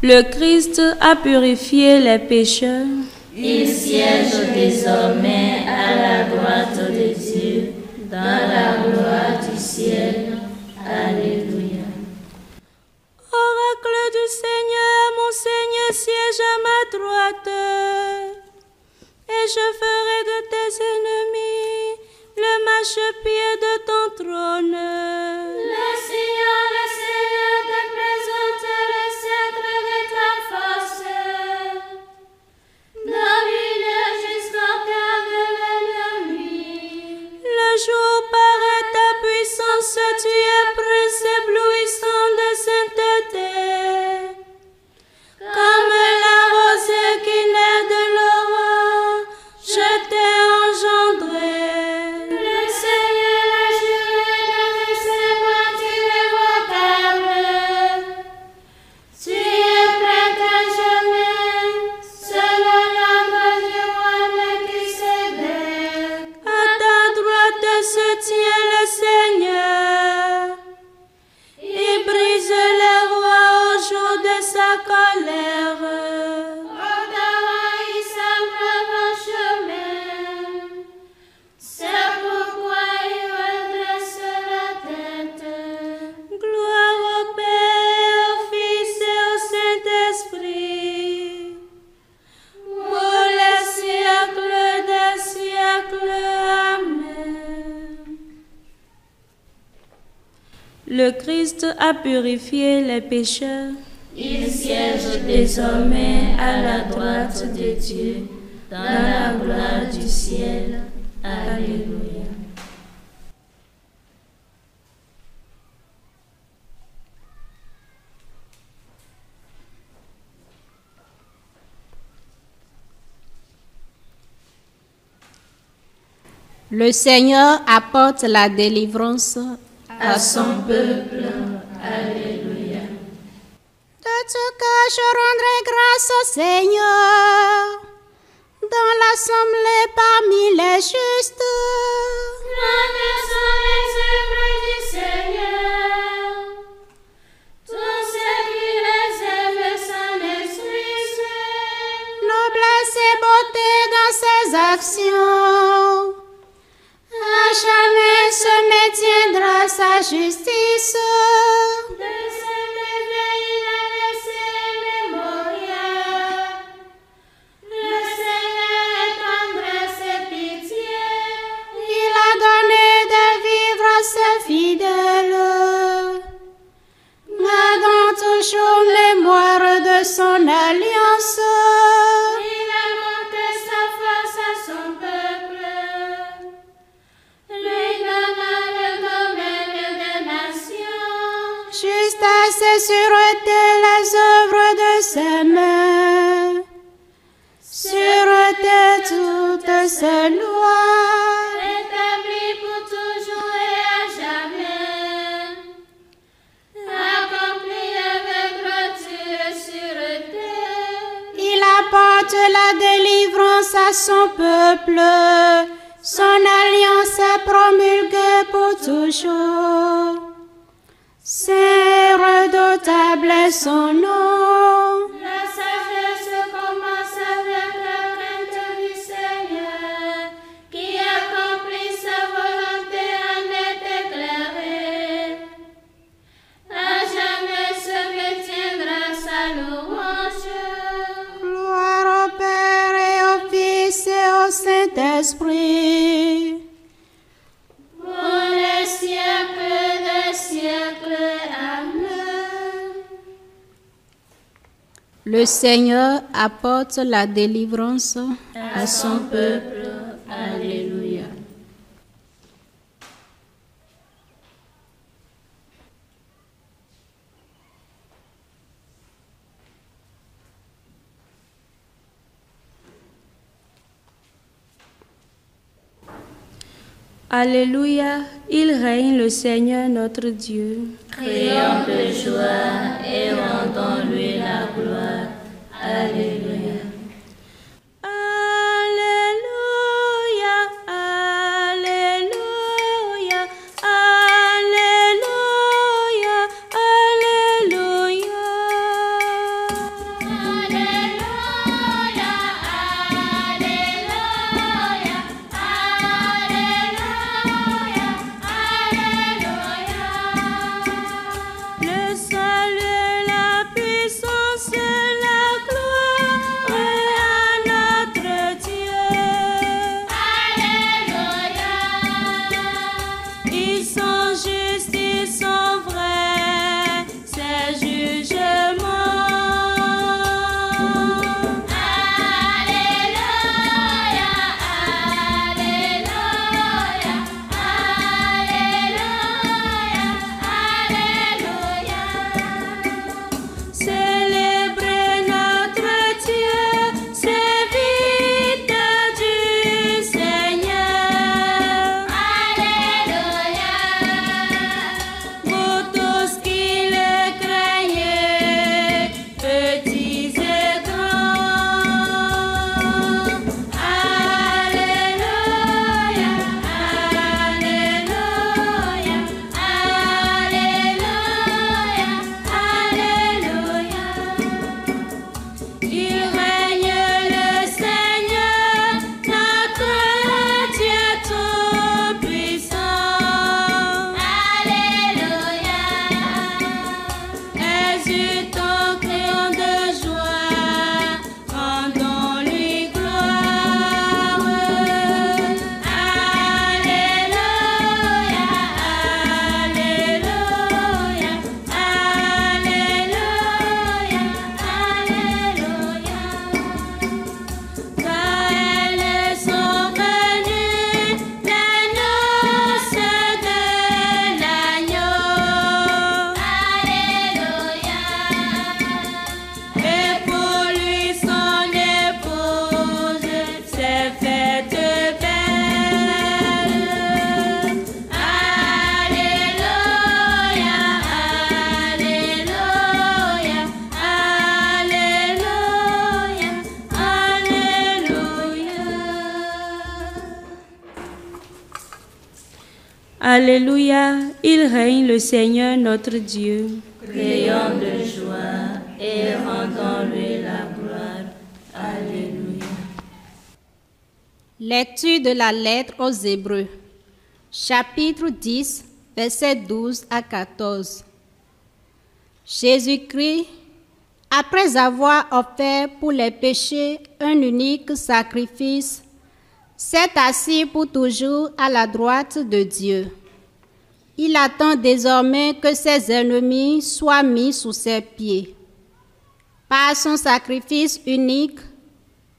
Le Christ a purifié les pécheurs. Il siège désormais à la droite de Dieu, dans la gloire du ciel. Alléluia. Oracle du Seigneur, mon Seigneur siège à ma droite, et je ferai de tes ennemis le marchepied de ton trône. Le Seigneur te présente le sceptre de ta force. Domine jusqu'au cœur de l'ennemi. Le jour paraît ta puissance, tu es prince éblouissant de sainteté. Comme la rosée qui naît de l'aurore, je t'ai engendré. Le Seigneur a juré de ses mains irrévocables. Tu es prête à jamais, selon l'ordre du roi Melchisédek. À ta droite se tient le Seigneur. Il brise les rois au jour de sa colère. Ordonne sa propre chemin. C'est pourquoi il redresse la tête. Gloire au Père, au Fils et au Saint-Esprit, pour les siècles des siècles. Amen. Le Christ a purifié les pécheurs. Il siège désormais à la droite de Dieu, dans la gloire du ciel. Alléluia. Le Seigneur apporte la délivrance À son peuple. Alléluia. De tout cœur, je rendrai grâce grâce au Seigneur dans l'assemblée parmi les justes. Grandes sont les œuvres du Seigneur. Tous ceux qui les aiment s'en excuses. Noblesse et beauté dans ses actions. À jamais se maintiendra sa justice. De ses merveilles il a laissé mémorial. Le Seigneur est tendresse et pitié. Il a donné de vivre à ses fidèles. Gardant toujours mémoire de son alliance. Il a montré sa force à son peuple. Lui donna le domaine des nations. Justesse et sûreté les œuvres de ses mains. Sûreté toutes ses lois. Établi pour toujours et à jamais. Accompli avec droiture et sûreté. Il apporte la délivrance à son peuple. Son alliance est promulguée pour toujours. C'est redoutable est son nom. La sagesse commence avec la crainte du Seigneur, qui accomplit sa volonté en est éclairée. À jamais se maintiendra sa louange. Gloire au Père et au Fils et au Saint-Esprit. Pour les siècles des siècles. Amen. Le Seigneur apporte la délivrance À son peuple. Alléluia. Alléluia, il règne le Seigneur notre Dieu. Crions de joie et rendons-lui la gloire. Alléluia. Alléluia, Alléluia, Alléluia, Alléluia. Le salut et la puissance Alléluia, il règne le Seigneur notre Dieu. Crions de joie et rendons-lui la gloire. Alléluia. Lecture de la lettre aux Hébreux, chapitre 10, versets 12 à 14. Jésus-Christ, après avoir offert pour les péchés un unique sacrifice, s'est assis pour toujours à la droite de Dieu. Il attend désormais que ses ennemis soient mis sous ses pieds. Par son sacrifice unique,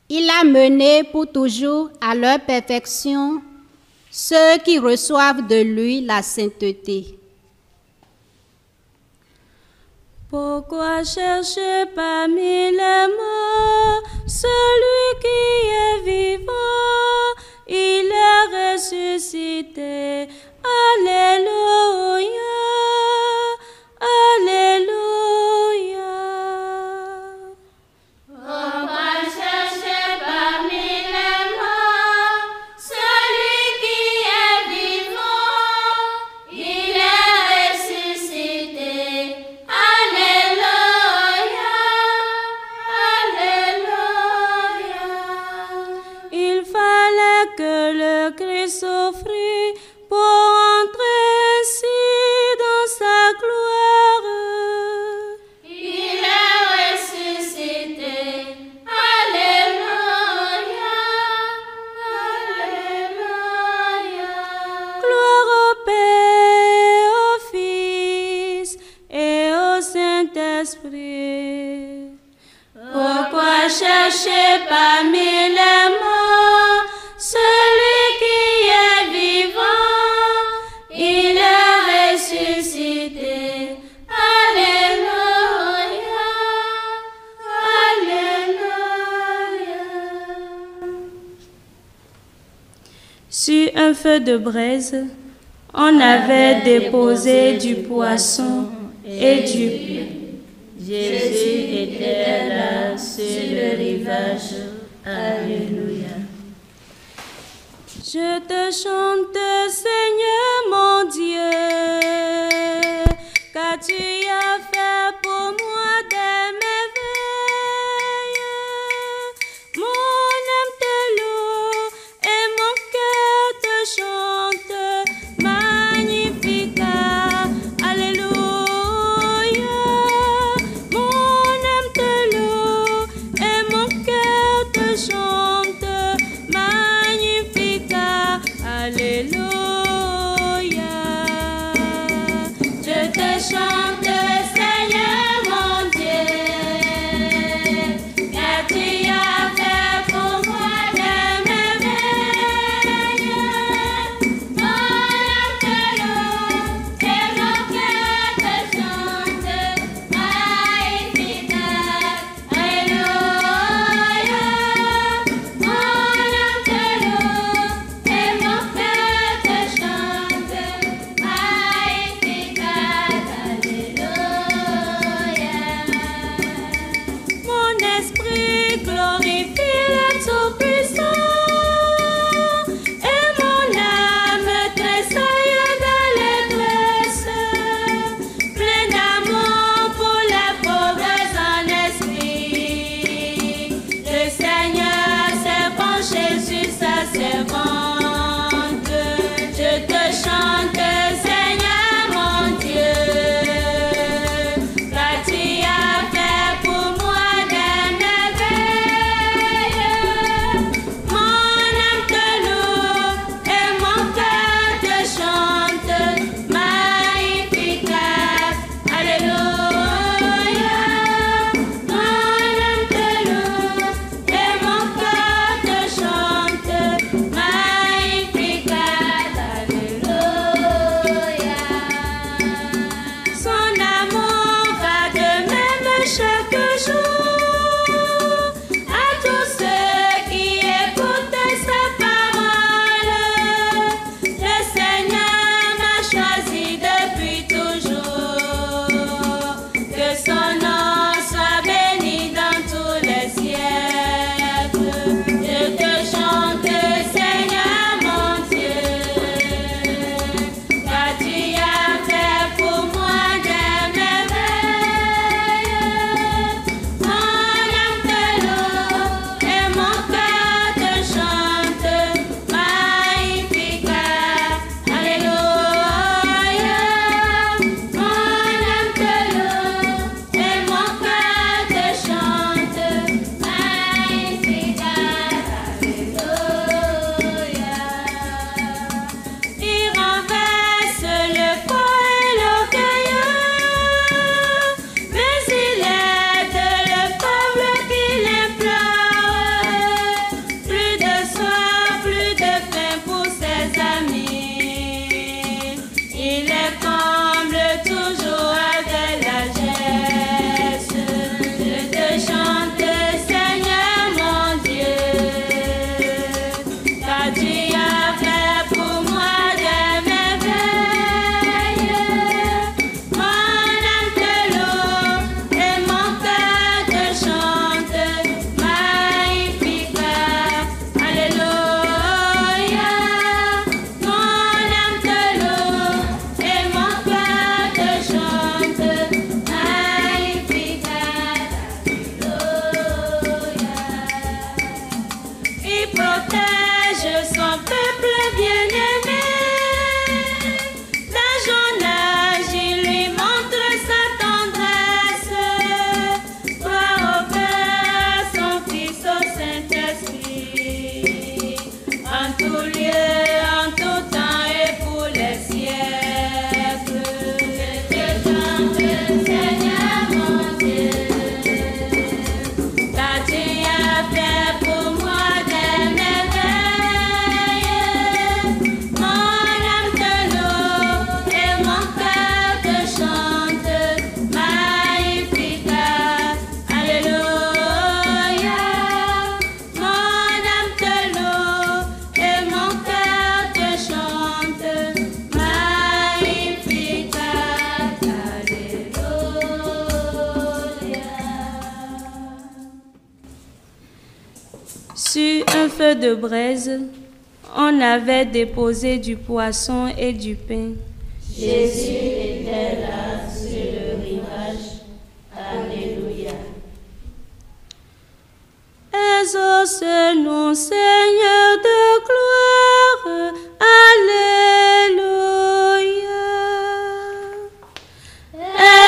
il a mené pour toujours à leur perfection ceux qui reçoivent de lui la sainteté. Pourquoi chercher parmi les morts celui qui est vivant? Il est ressuscité. Alléluia. Alléluia. Pourquoi chercher parmi les morts celui qui est vivant? Il est ressuscité. Alléluia. Alléluia. Il fallait que le Christ souffrit pour entrer ainsi dans sa gloire. Il est ressuscité. Alléluia. Alléluia. Gloire au Père, au Fils et au Saint-Esprit. Pourquoi chercher parmi les morts celui qui est vivant? Il est ressuscité. Alléluia. Alléluia. Sur un feu de braise, on avait déposé du poisson et du pain. Jésus était là sur le rivage. Alléluia. Je te chante, Seigneur mon Dieu, car tu as fait pour moi des merveilles. Mon âme te loue et mon cœur te chante. Magnificat, alléluia. Mon âme te loue et mon cœur te chante. Magnificat, alléluia. Je te chante, Seigneur mon Dieu, car tu as fait pour moi des merveilles. Mon âme te loue et mon cœur te chante. Magnificat, alléluia. Mon âme te loue et mon cœur te chante. Magnificat, alléluia. Mon esprit glorifie le Tout-Puissant et mon âme tressaille d'allégresse, plein d'amour pour les pauvres en esprit. Le Seigneur s'est penché sur sa servante. Je te chante, Seigneur mon Dieu, car tu as fait pour moi des merveilles. Sur un feu de braise, on avait déposé du poisson et du pain. Jésus était là sur le rivage. Alléluia. Exauce-nous, Seigneur de gloire. Alléluia.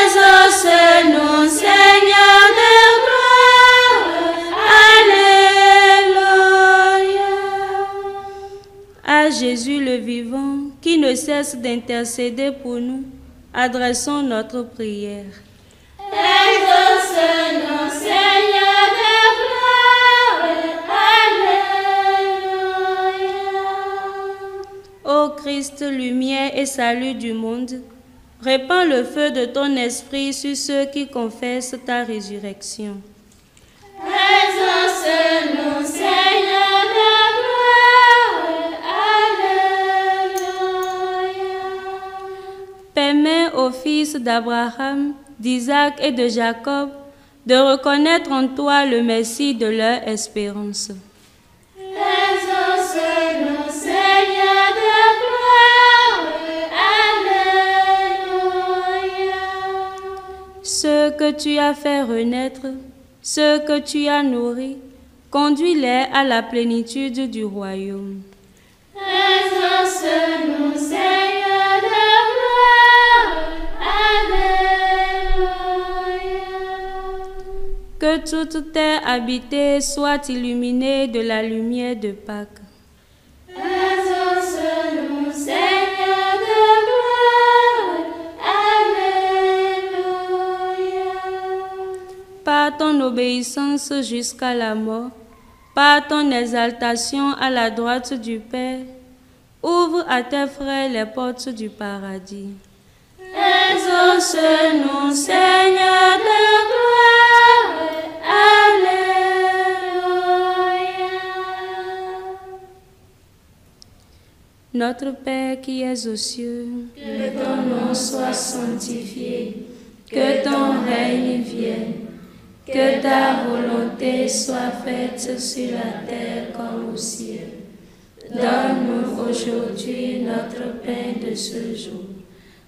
Exauce-nous, Seigneur de gloire. Alléluia. À Jésus le vivant, qui ne cesse d'intercéder pour nous, adressons notre prière. Exauce-nous, Seigneur de gloire. Alléluia. Ô Christ, lumière et salut du monde, répands le feu de ton esprit sur ceux qui confessent ta résurrection. Exauce-nous, Seigneur de gloire. Alléluia. Permets aux fils d'Abraham, d'Isaac et de Jacob de reconnaître en toi le Messie de leur espérance. Exauce-nous, Seigneur de gloire. Alléluia. Ceux que tu as fait renaître, ceux que tu as nourris, conduis-les à la plénitude du royaume. Exauce-nous, Seigneur de gloire. Alléluia. Que toute terre habitée soit illuminée de la lumière de Pâques. Exauce-nous, Seigneur de gloire. Alléluia. Par ton obéissance jusqu'à la mort, par ton exaltation à la droite du Père, ouvre à tes frères les portes du paradis. Exauce-nous, Seigneur de gloire. Alléluia. Notre Père qui es aux cieux, Que ton nom soit sanctifié, que ton règne vienne, que ta volonté soit faite sur la terre comme au ciel. Donne-nous aujourd'hui notre pain de ce jour.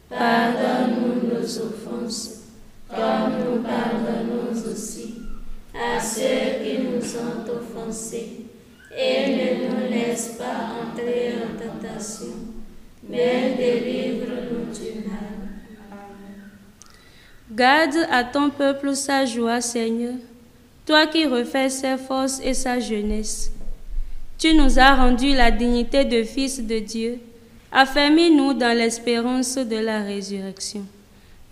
Pardonne-nous nos offenses, comme nous pardonnons aussi à ceux qui nous ont offensés. Et ne nous laisse pas entrer en tentation, mais délivre-nous du mal. garde à ton peuple sa joie, Seigneur, toi qui refais ses forces et sa jeunesse. Tu nous as rendu la dignité de fils de Dieu. Affermis-nous dans l'espérance de la résurrection.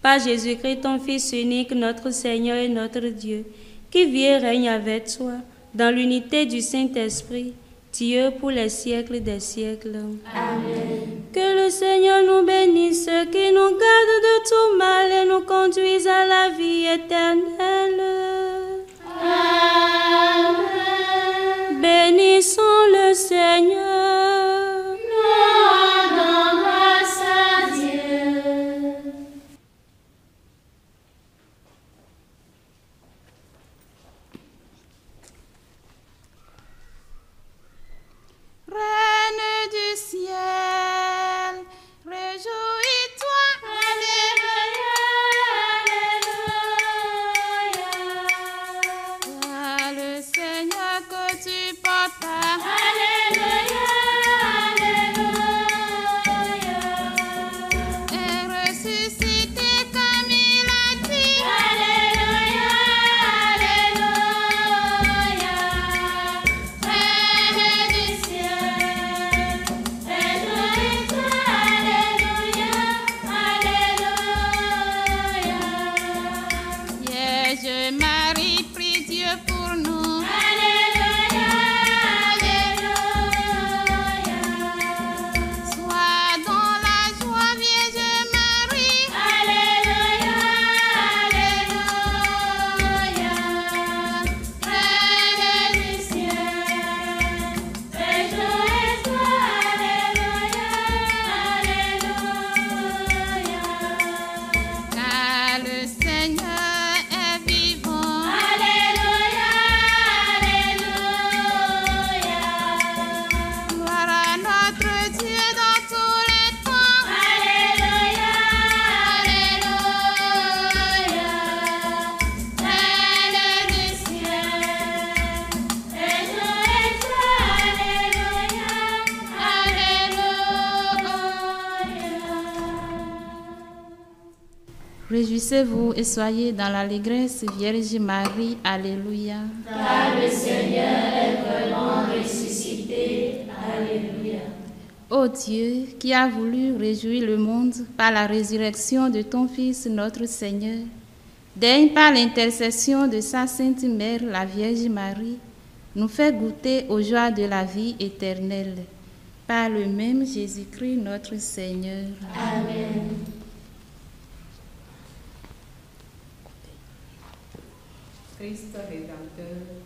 Par Jésus-Christ, ton Fils unique, notre Seigneur et notre Dieu, qui vit et règne avec toi, dans l'unité du Saint-Esprit, Dieu pour les siècles des siècles. Amen. Que le Seigneur nous bénisse, qui nous garde de tout mal et nous conduise à la vie éternelle. Amen. Bénissons le Seigneur. Nous rendons grâce à Dieu. Reine du ciel, réjouis-toi. Alléluia, alléluia. Réjouissez-vous et soyez dans l'allégresse, Vierge Marie. Alléluia. Car le Seigneur est vraiment ressuscité. Alléluia. Ô Dieu, qui as voulu réjouir le monde par la résurrection de ton Fils, notre Seigneur, daigne par l'intercession de sa Sainte Mère, la Vierge Marie, nous faire goûter aux joies de la vie éternelle. Par le même Jésus-Christ, notre Seigneur. Amen. Christ Rédempteur,